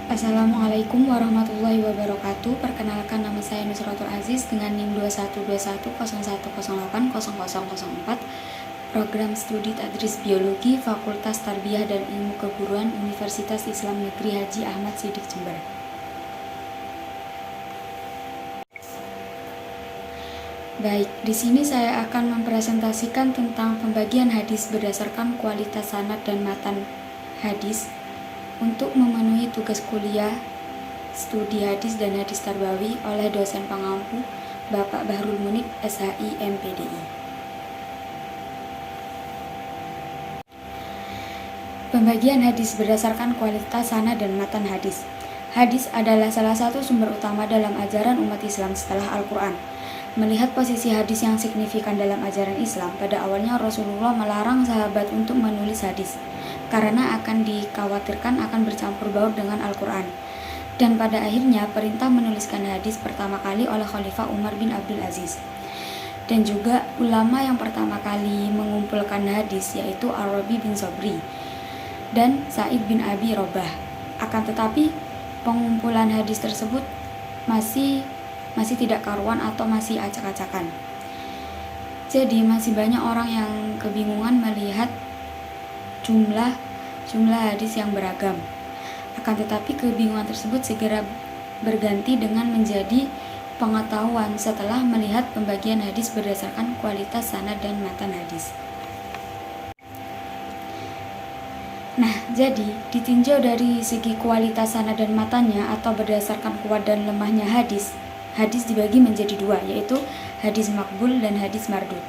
Assalamualaikum warahmatullahi wabarakatuh. Perkenalkan, nama saya Nusratul Aziz dengan NIM 212101080004, Program Studi Tadris Biologi, Fakultas Tarbiyah dan Ilmu Keguruan, Universitas Islam Negeri Haji Ahmad Siddiq Jember. Baik, di sini saya akan mempresentasikan tentang pembagian hadis berdasarkan kualitas sanad dan matan hadis untuk memenuhi tugas kuliah studi hadis dan hadis tarbawi oleh dosen pengampu Bapak Bahrul Munib, SHI, MPDI. Pembagian hadis berdasarkan kualitas sanad dan matan hadis. Hadis adalah salah satu sumber utama dalam ajaran umat Islam setelah Al-Quran. Melihat posisi hadis yang signifikan dalam ajaran Islam, pada awalnya Rasulullah melarang sahabat untuk menulis hadis karena akan dikhawatirkan akan bercampur baur dengan Al-Quran. Dan pada akhirnya perintah menuliskan hadis pertama kali oleh Khalifah Umar bin Abdul Aziz. Dan juga ulama yang pertama kali mengumpulkan hadis yaitu Ar-Rabi bin Sobri dan Sa'id bin Abi Robah. Akan tetapi pengumpulan hadis tersebut masih tidak karuan atau masih acak-acakan. Jadi masih banyak orang yang kebingungan melihat jumlah hadis yang beragam. Akan tetapi kebingungan tersebut segera berganti dengan menjadi pengetahuan setelah melihat pembagian hadis berdasarkan kualitas sanad dan matan hadis. Nah, jadi ditinjau dari segi kualitas sanad dan matannya atau berdasarkan kuat dan lemahnya hadis dibagi menjadi dua, yaitu hadis makbul dan hadis mardud.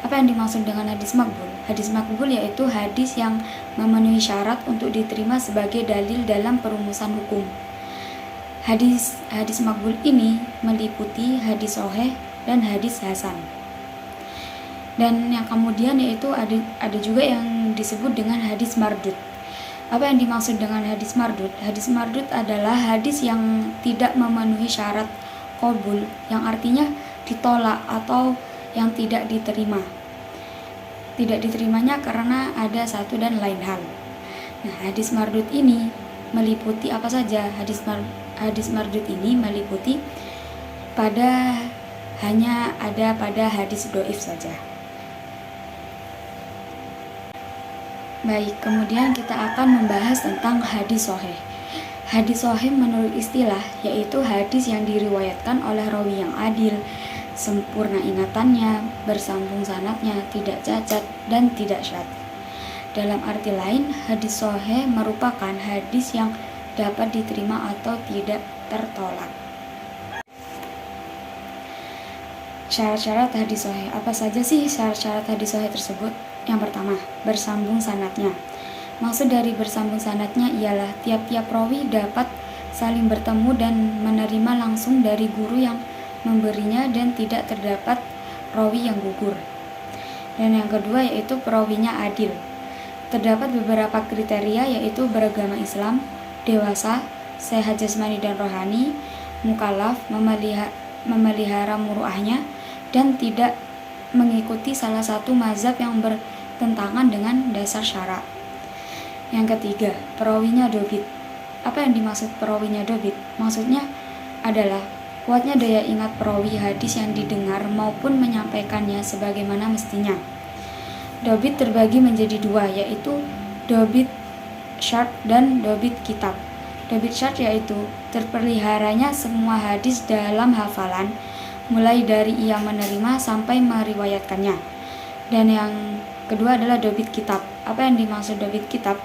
Apa yang dimaksud dengan hadis makbul? Hadis makbul yaitu hadis yang memenuhi syarat untuk diterima sebagai dalil dalam perumusan hukum. Hadis makbul ini meliputi hadis sahih dan hadis hasan. Dan yang kemudian yaitu ada juga yang disebut dengan hadis mardud. Apa yang dimaksud dengan hadis mardud? Hadis mardud adalah hadis yang tidak memenuhi syarat qabul, yang artinya ditolak atau yang tidak diterima. Tidak diterimanya karena ada satu dan lain hal. Nah, hadis mardud ini meliputi apa saja? Hadis mardud ini meliputi hanya ada pada hadis dhaif saja. Baik, kemudian kita akan membahas tentang hadis sahih. Hadis sahih menurut istilah yaitu hadis yang diriwayatkan oleh rawi yang adil, sempurna ingatannya, bersambung sanadnya, tidak cacat, dan tidak syadz. Dalam arti lain, hadis sahih merupakan hadis yang dapat diterima atau tidak tertolak. Syarat-syarat hadis sahih. Apa saja sih syarat-syarat hadis sahih tersebut? Yang pertama, bersambung sanadnya. Maksud dari bersambung sanadnya ialah tiap-tiap rawi dapat saling bertemu dan menerima langsung dari guru yang memberinya dan tidak terdapat rawi yang gugur. Dan yang kedua yaitu perawinya adil. Terdapat beberapa kriteria yaitu beragama Islam, dewasa, sehat jasmani dan rohani, mukallaf, memelihara muruahnya, dan tidak mengikuti salah satu mazhab yang bertentangan dengan dasar syara. Yang ketiga, perawinya dobit. Apa yang dimaksud perawinya dobit? Maksudnya adalah kuatnya daya ingat perawi hadis yang didengar maupun menyampaikannya sebagaimana mestinya. Dobit terbagi menjadi dua, yaitu dobit syart dan dobit kitab. Dobit syart yaitu terpeliharanya semua hadis dalam hafalan, mulai dari ia menerima sampai meriwayatkannya. Dan yang kedua adalah dobit kitab. Apa yang dimaksud dobit kitab?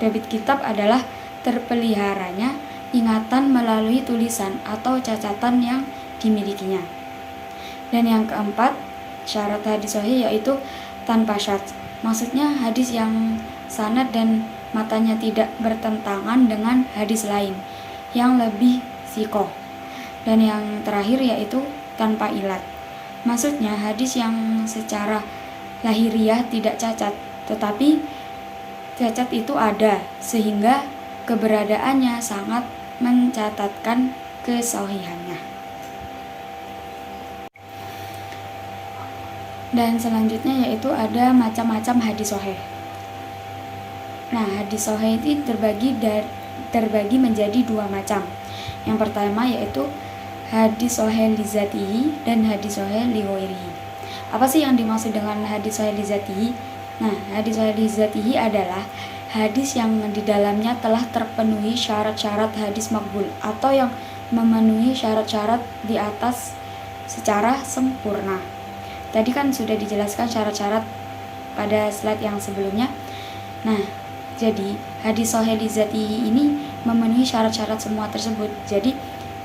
Dobit kitab adalah terpeliharanya ingatan melalui tulisan atau catatan yang dimilikinya. Dan yang keempat, syarat hadis sahih yaitu tanpa syadz. Maksudnya hadis yang sanad dan matanya tidak bertentangan dengan hadis lain yang lebih sikoh. Dan yang terakhir yaitu tanpa ilat. Maksudnya hadis yang secara lahiriah tidak cacat, tetapi cacat itu ada sehingga keberadaannya sangat mencatatkan kesahihannya. Dan selanjutnya yaitu ada macam-macam hadis sahih. Nah, hadis sahih itu terbagi terbagi menjadi dua macam. Yang pertama yaitu hadis sahih li dzatihi dan hadis sahih li ghairihi. Apa sih yang dimaksud dengan hadis sahih li dzatihi? Nah, hadis sahih li dzatihi adalah hadis yang di dalamnya telah terpenuhi syarat-syarat hadis makbul atau yang memenuhi syarat-syarat di atas secara sempurna. Tadi kan sudah dijelaskan syarat-syarat pada slide yang sebelumnya. Nah, jadi hadis sahih li dzatihi ini memenuhi syarat-syarat semua tersebut. Jadi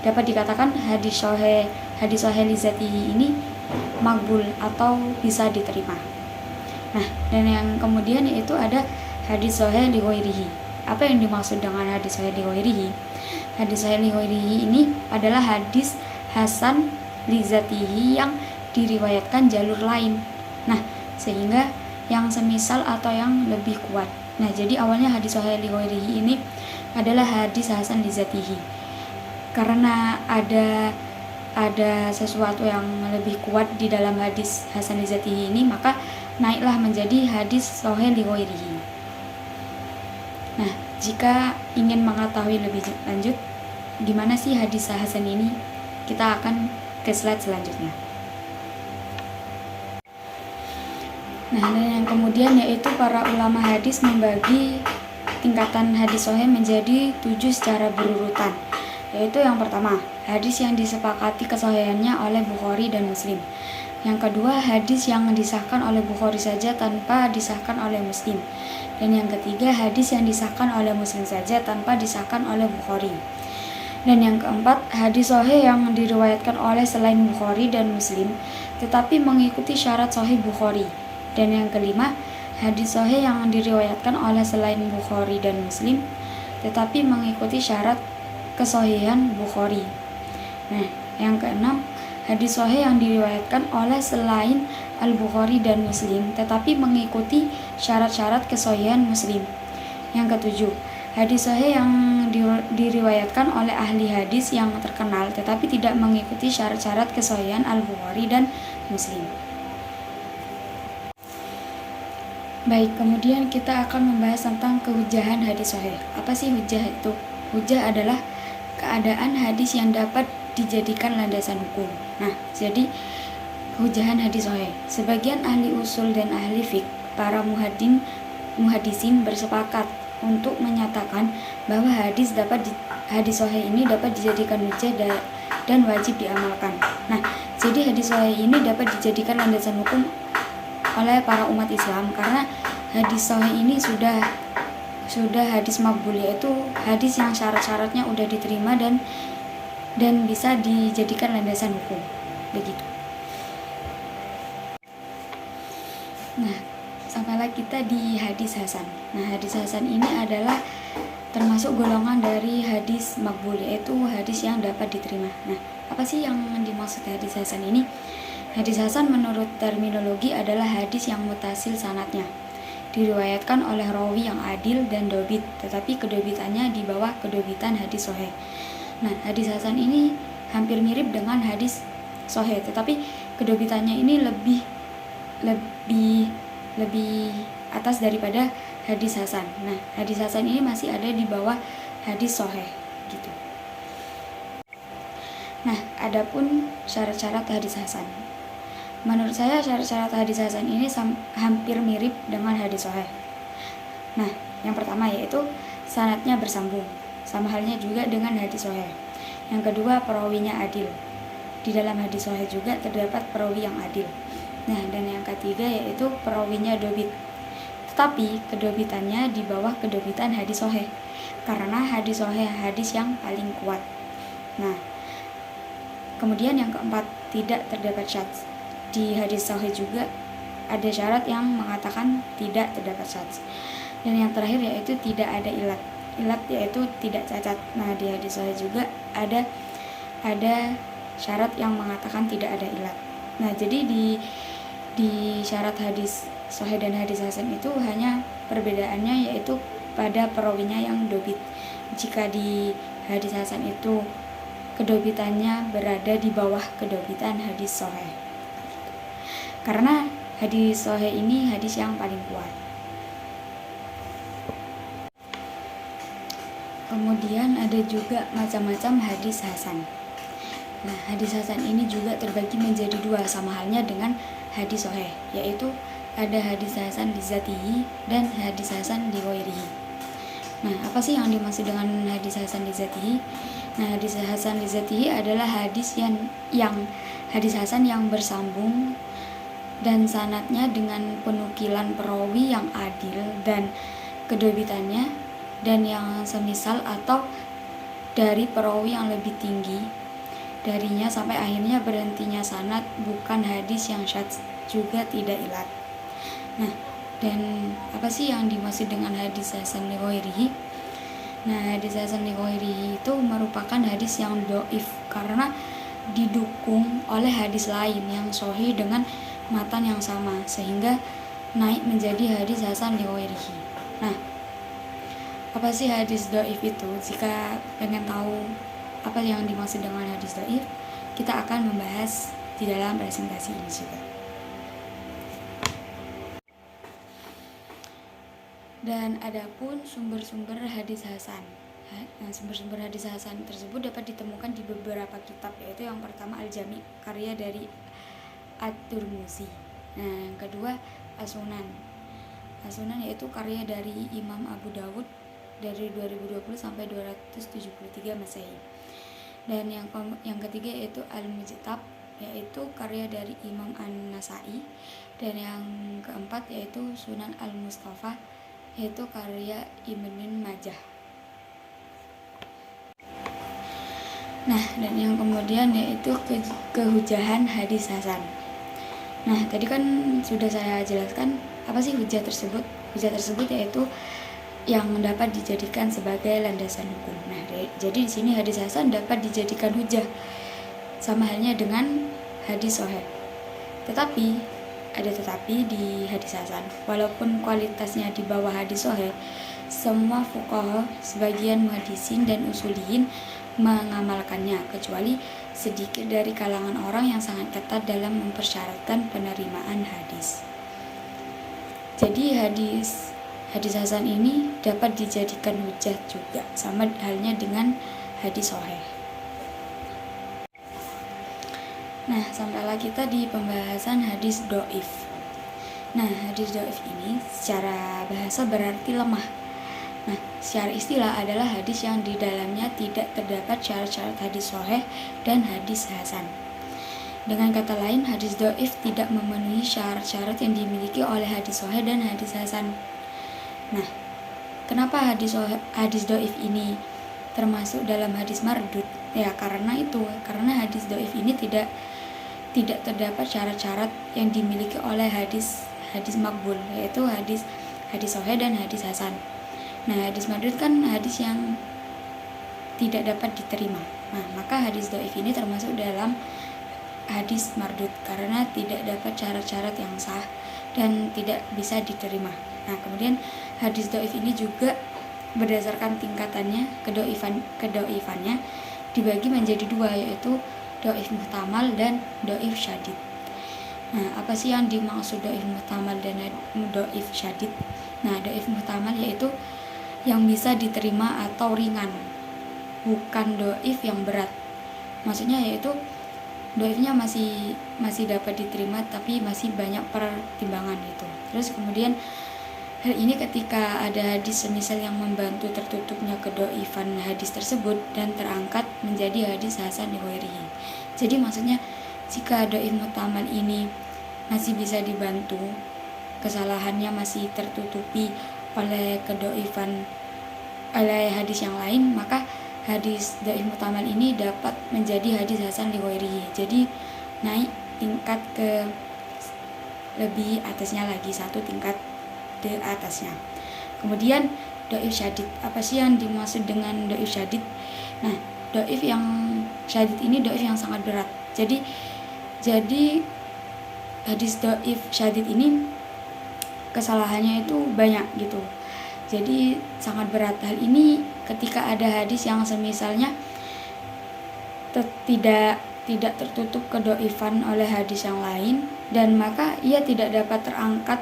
dapat dikatakan hadis sahih li dzatihi ini makbul atau bisa diterima. Nah, dan yang kemudian yaitu ada hadis sahih li ghairihi. Apa yang dimaksud dengan hadis sahih li ghairihi? Hadis sahih li ghairihi ini adalah hadis hasan li dzatihi yang diriwayatkan jalur lain. Nah, sehingga yang semisal atau yang lebih kuat. Nah, jadi awalnya hadis sahih li ghairihi ini adalah hadis hasan li dzatihi. Karena ada sesuatu yang lebih kuat di dalam hadis hasan li dzatihi ini, maka naiklah menjadi hadis sahih li ghairihi. Nah, jika ingin mengetahui lebih lanjut gimana sih hadis hasan ini, kita akan ke slide selanjutnya. Nah, dan yang kemudian yaitu para ulama hadis membagi tingkatan hadis sahih menjadi 7 secara berurutan. Yaitu yang pertama, hadis yang disepakati kesahihannya oleh Bukhari dan Muslim. Yang kedua, hadis yang disahkan oleh Bukhari saja tanpa disahkan oleh Muslim. Dan yang ketiga, hadis yang disahkan oleh Muslim saja tanpa disahkan oleh Bukhari. Dan yang keempat, hadis sahih yang diriwayatkan oleh selain Bukhari dan Muslim tetapi mengikuti syarat sahih Bukhari. Dan yang kelima, hadis sahih yang diriwayatkan oleh selain Bukhari dan Muslim tetapi mengikuti syarat kesahihan Bukhari. Nah, yang keenam, hadis sahih yang diriwayatkan oleh selain Al-Bukhari dan Muslim tetapi mengikuti syarat-syarat kesahihan Muslim. Yang ketujuh, hadis sahih yang diriwayatkan oleh ahli hadis yang terkenal tetapi tidak mengikuti syarat-syarat kesahihan Al-Bukhari dan Muslim. Baik, kemudian kita akan membahas tentang kehujahan hadis sahih. Apa sih hujah itu? Hujah adalah keadaan hadis yang dapat dijadikan landasan hukum. Nah, jadi kehujahan hadis sahih. Sebagian ahli usul dan ahli fiqh, para muhadisin bersepakat untuk menyatakan bahwa hadis sahih ini dapat dijadikan hujah dan wajib diamalkan. Nah, jadi hadis sahih ini dapat dijadikan landasan hukum oleh para umat Islam karena hadis sahih ini sudah hadis makbul, yaitu hadis yang syarat-syaratnya udah diterima dan bisa dijadikan landasan hukum. Begitu. Nah, sampailah kita di hadis hasan. Nah, hadis hasan ini adalah termasuk golongan dari hadis makbul, yaitu hadis yang dapat diterima. Nah, apa sih yang dimaksud hadis hasan ini? Hadis hasan menurut terminologi adalah hadis yang mutasil sanadnya, diriwayatkan oleh rawi yang adil dan dobit, tetapi kedobitannya di bawah kedobitan hadis sahih. Nah, hadis hasan ini hampir mirip dengan hadis sahih, tetapi kedobitannya ini lebih atas daripada hadis hasan. Nah, hadis hasan ini masih ada di bawah hadis sahih gitu. Nah, adapun syarat-syarat hadis hasan. Menurut saya syarat-syarat hadis hasan ini hampir mirip dengan hadis sahih. Nah, yang pertama yaitu sanadnya bersambung, sama halnya juga dengan hadis sahih. Yang kedua, perawinya adil. Di dalam hadis sahih juga terdapat perawi yang adil. Nah, dan yang ketiga yaitu perawinya dobit. Tetapi kedobitannya di bawah kedobitan hadis sahih, karena hadis sahih hadis yang paling kuat. Nah, kemudian yang keempat, tidak terdapat syadz. Di hadis sahih juga ada syarat yang mengatakan tidak terdapat syadz. Dan yang terakhir yaitu tidak ada ilat. Ilat yaitu tidak cacat. Nah, di hadis sahih juga ada syarat yang mengatakan tidak ada ilat. Nah, jadi di syarat hadis sahih dan hadis hasan itu hanya perbedaannya yaitu pada perawinya yang dobit. Jika di hadis hasan itu kedobitannya berada di bawah kedobitan hadis sahih, karena hadis sahih ini hadis yang paling kuat. kemudian ada juga macam-macam hadis hasan. Nah, hadis hasan ini juga terbagi menjadi dua, sama halnya dengan hadis sahih, yaitu ada hadis hasan li zatihi dan hadis hasan li ghairihi. Nah, apa sih yang dimaksud dengan hadis hasan li zatihi? Nah, hadis hasan li zatihi adalah hadis yang hadis hasan yang bersambung dan sanadnya dengan penukilan perawi yang adil dan kedobitannya dan yang semisal atau dari perawi yang lebih tinggi darinya sampai akhirnya berhentinya sanad, bukan hadis yang syadz juga tidak ilat. Nah, dan apa sih yang dimaksud dengan hadis hasan li ghairihi? Nah, hadis hasan li ghairihi itu merupakan hadis yang dhaif karena didukung oleh hadis lain yang sahih dengan matan yang sama sehingga naik menjadi hadis hasan li ghairihi. Nah, apa sih hadis dhaif itu? Jika pengen tahu apa yang dimaksud dengan hadis dhaif, kita akan membahas di dalam presentasi ini juga. Dan adapun sumber-sumber hadis hasan. Nah, sumber-sumber hadis hasan tersebut dapat ditemukan di beberapa kitab, yaitu yang pertama Al-Jami, karya dari At-Tirmidzi. Nah, yang kedua As-Sunan. As-Sunan yaitu karya dari Imam Abu Dawud dari 2020 sampai 273 Masehi. Dan yang ketiga yaitu Al-Mujtab, yaitu karya dari Imam An-Nasai. Dan yang keempat yaitu Sunan Al-Mustafa, yaitu karya Ibnu Majah. Nah, dan yang kemudian yaitu kehujahan hadis hasan. Nah, tadi kan sudah saya jelaskan apa sih hujah tersebut. Hujah tersebut yaitu yang dapat dijadikan sebagai landasan hukum. Nah, jadi di sini hadis hasan dapat dijadikan hujah, sama halnya dengan hadis sahih. Tetapi di hadis hasan, walaupun kualitasnya di bawah hadis sahih, semua fuqaha, sebagian muhaddisin dan usuliyin mengamalkannya, kecuali sedikit dari kalangan orang yang sangat ketat dalam mempersyaratkan penerimaan hadis. Jadi hadis hasan ini dapat dijadikan hujah juga, sama halnya dengan hadis sahih. Nah, sampailah kita di pembahasan hadis dhaif. Nah, hadis dhaif ini secara bahasa berarti lemah. Nah, secara istilah adalah hadis yang di dalamnya tidak terdapat syarat-syarat hadis sahih dan hadis hasan. Dengan kata lain, hadis dhaif tidak memenuhi syarat-syarat yang dimiliki oleh hadis sahih dan hadis hasan. Nah, kenapa hadis dhaif ini termasuk dalam hadis mardud? Ya, karena hadis dhaif ini tidak terdapat syarat-syarat yang dimiliki oleh hadis makbul, yaitu hadis sahih dan hadis hasan. Nah, hadis mardud kan hadis yang tidak dapat diterima. Nah, maka hadis dhaif ini termasuk dalam hadis mardud karena tidak dapat syarat-syarat yang sah dan tidak bisa diterima. Nah, kemudian hadis dhaif ini juga berdasarkan tingkatannya, kedoifannya dibagi menjadi dua, yaitu dhaif muhtamal dan dhaif syadid. Nah, apa sih yang dimaksud dhaif muhtamal dan dhaif syadid? Nah, dhaif muhtamal yaitu yang bisa diterima atau ringan, bukan dhaif yang berat. Maksudnya yaitu dhaifnya masih dapat diterima tapi masih banyak pertimbangan gitu. Terus kemudian hal ini ketika ada hadis semisal yang membantu tertutupnya kedoifan hadis tersebut dan terangkat menjadi hadis hasan li ghairihi. Jadi maksudnya jika dhaif muhtamal ini masih bisa dibantu, kesalahannya masih tertutupi oleh kedoifan oleh hadis yang lain, maka hadis dhaif muhtamal ini dapat menjadi hadis hasan li ghairihi. Jadi naik tingkat ke lebih atasnya lagi, satu tingkat di atasnya. Kemudian dhaif syadid. Apa sih yang dimaksud dengan dhaif syadid? Nah, dhaif yang syadid ini dhaif yang sangat berat. Jadi hadis dhaif syadid ini kesalahannya itu banyak gitu. Jadi sangat berat. Hal ini ketika ada hadis yang semisalnya tidak tertutup kedoifan oleh hadis yang lain, dan maka ia tidak dapat terangkat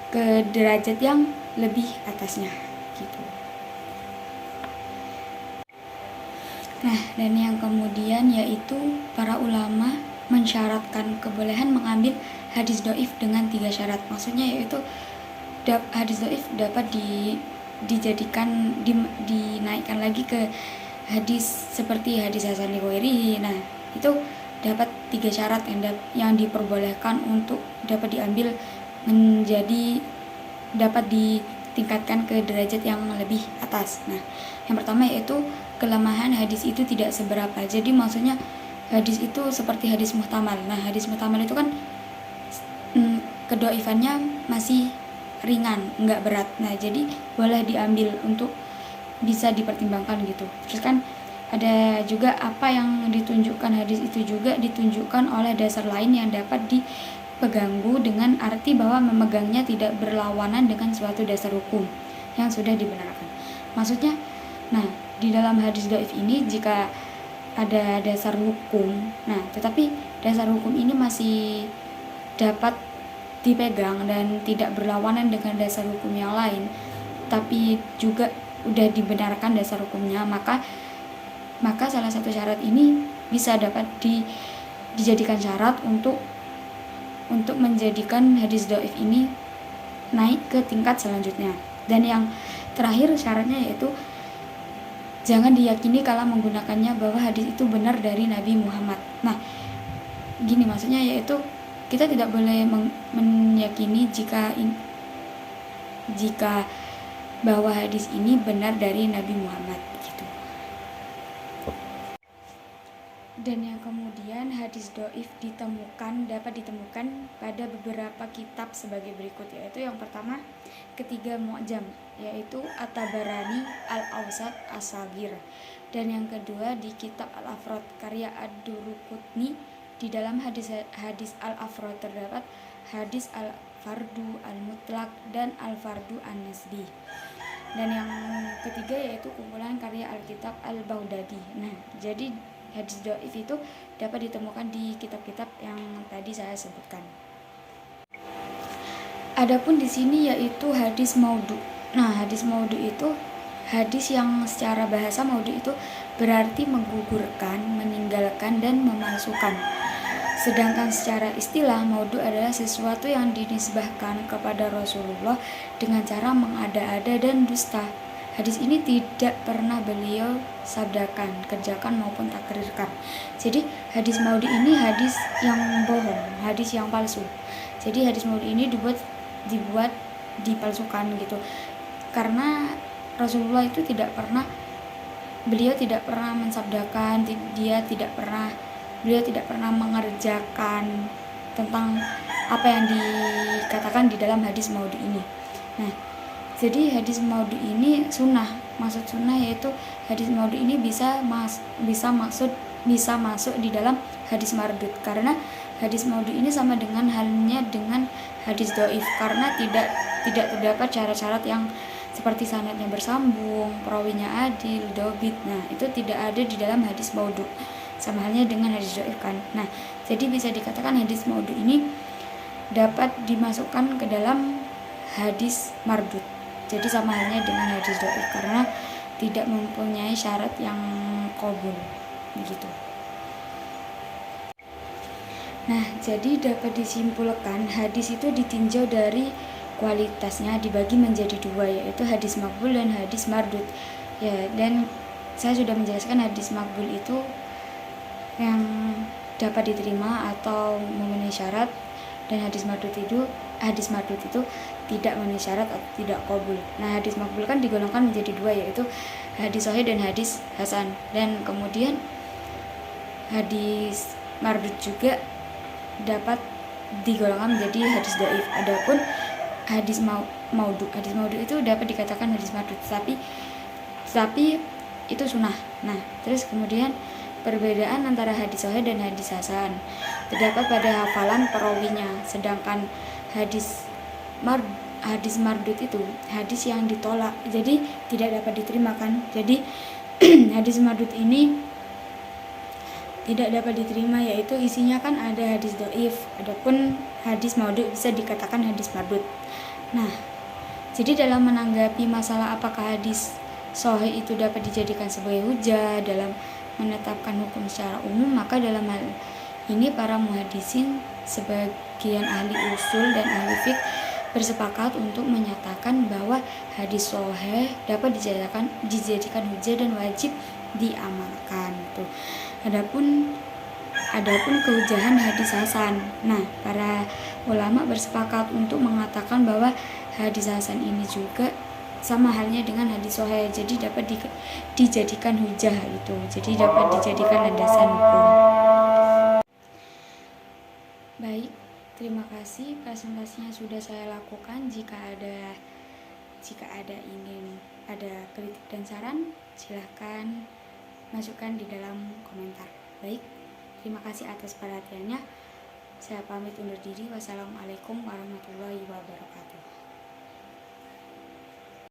ke derajat yang lebih atasnya gitu. Nah, dan yang kemudian yaitu para ulama mensyaratkan kebolehan mengambil hadis doif dengan 3 syarat. Maksudnya yaitu hadis doif dapat dinaikkan lagi ke hadis seperti hadis hasan li ghairihi. Nah, itu dapat 3 syarat yang diperbolehkan untuk dapat diambil menjadi dapat ditingkatkan ke derajat yang lebih atas. Nah, yang pertama yaitu kelemahan hadis itu tidak seberapa. Jadi maksudnya hadis itu seperti hadis muhtamal. Nah, hadis muhtamal itu kan kedoifannya masih ringan, nggak berat. Nah, jadi boleh diambil untuk bisa dipertimbangkan gitu. Terus kan ada juga apa yang ditunjukkan hadis itu juga ditunjukkan oleh dasar lain yang dapat dipeganggu dengan arti bahwa memegangnya tidak berlawanan dengan suatu dasar hukum yang sudah dibenarkan. Maksudnya, nah di dalam hadis dhaif ini jika ada dasar hukum, nah tetapi dasar hukum ini masih dapat dipegang dan tidak berlawanan dengan dasar hukum yang lain, tapi juga udah dibenarkan dasar hukumnya, maka salah satu syarat ini bisa dapat dijadikan syarat untuk menjadikan hadis dhaif ini naik ke tingkat selanjutnya. Dan yang terakhir syaratnya yaitu jangan diyakini kala menggunakannya bahwa hadis itu benar dari Nabi Muhammad. Nah, gini maksudnya yaitu kita tidak boleh meyakini jika bahwa hadis ini benar dari Nabi Muhammad gitu. Dan yang kemudian hadis dhaif dapat ditemukan pada beberapa kitab sebagai berikut, yaitu yang pertama ketiga mu'jam, yaitu At-Tabarani, Al-Awsat, As-Saghir. Dan yang kedua di kitab Al-Afrad karya Ad-Duruqutni. Di dalam hadis Al-Afrad terdapat hadis Al-Fardu Al-Mutlaq dan Al-Fardu An-Nisbi. Dan yang ketiga yaitu kumpulan karya Al-Kitab Al-Baghdadi. Nah, jadi hadis dhaif itu dapat ditemukan di kitab-kitab yang tadi saya sebutkan. Adapun di sini yaitu hadis maudhu. Nah, hadis maudhu itu hadis yang secara bahasa maudhu itu berarti menggugurkan, meninggalkan, dan memalsukan. Sedangkan secara istilah maudhu adalah sesuatu yang dinisbahkan kepada Rasulullah dengan cara mengada-ada dan dusta. Hadis ini tidak pernah beliau sabdakan, kerjakan maupun takrirkan. Jadi hadis maudhu ini hadis yang bohong, hadis yang palsu. Jadi hadis maudhu ini dibuat dipalsukan gitu. Karena Rasulullah itu beliau tidak pernah mensabdakan, beliau tidak pernah mengerjakan tentang apa yang dikatakan di dalam hadis maudhu ini. Nah, jadi hadis maudhu ini sunnah. Maksud sunnah yaitu hadis maudhu ini bisa masuk di dalam hadis mardud, karena hadis maudhu ini sama dengan halnya dengan hadis dhaif, karena tidak terdapat syarat-syarat yang seperti sanadnya bersambung, perawinya adil, dobit. Nah, itu tidak ada di dalam hadis maudhu. Sama halnya dengan hadis dhaif kan. Nah, jadi bisa dikatakan hadis maudhu ini dapat dimasukkan ke dalam hadis mardud. Jadi sama halnya dengan hadis dhaif karena tidak mempunyai syarat yang qabul begitu. Nah, jadi dapat disimpulkan hadis itu ditinjau dari kualitasnya dibagi menjadi dua, yaitu hadis maqbul dan hadis mardud. Ya, dan saya sudah menjelaskan hadis maqbul itu yang dapat diterima atau memenuhi syarat, dan hadis mardud itu tidak memenuhi syarat atau tidak qabul. Nah, hadis maqbul kan digolongkan menjadi dua, yaitu hadis sahih dan hadis hasan. Dan kemudian hadis mardud juga dapat digolongkan menjadi hadis dhaif. Adapun hadis maudhu itu dapat dikatakan hadis mardud, tapi itu sunnah. Nah, terus kemudian perbedaan antara hadis sahih dan hadis hasan terdapat pada hafalan perawinya. Sedangkan hadis mardud itu hadis yang ditolak, jadi tidak dapat diterima kan. Jadi hadis mardud ini tidak dapat diterima, yaitu isinya kan ada hadis dhaif. Adapun hadis maudhu bisa dikatakan hadis mardud. Nah, jadi dalam menanggapi masalah apakah hadis sahih itu dapat dijadikan sebagai hujah dalam menetapkan hukum secara umum, maka dalam hal ini para muhaddisin sebagian ahli usul dan ahli fiqh bersepakat untuk menyatakan bahwa hadis sahih dapat dijadikan hujah dan wajib diamalkan. Tuh. Adapun kehujahan hadis hasan. Nah, para ulama bersepakat untuk mengatakan bahwa hadis hasan ini juga sama halnya dengan hadis sahih, jadi dapat dijadikan hujah itu. Jadi dapat dijadikan landasan hukum. Baik, terima kasih presentasinya sudah saya lakukan. Jika ada kritik dan saran, silahkan masukkan di dalam komentar. Baik, terima kasih atas perhatiannya. Saya pamit undur diri. Wassalamualaikum warahmatullahi wabarakatuh.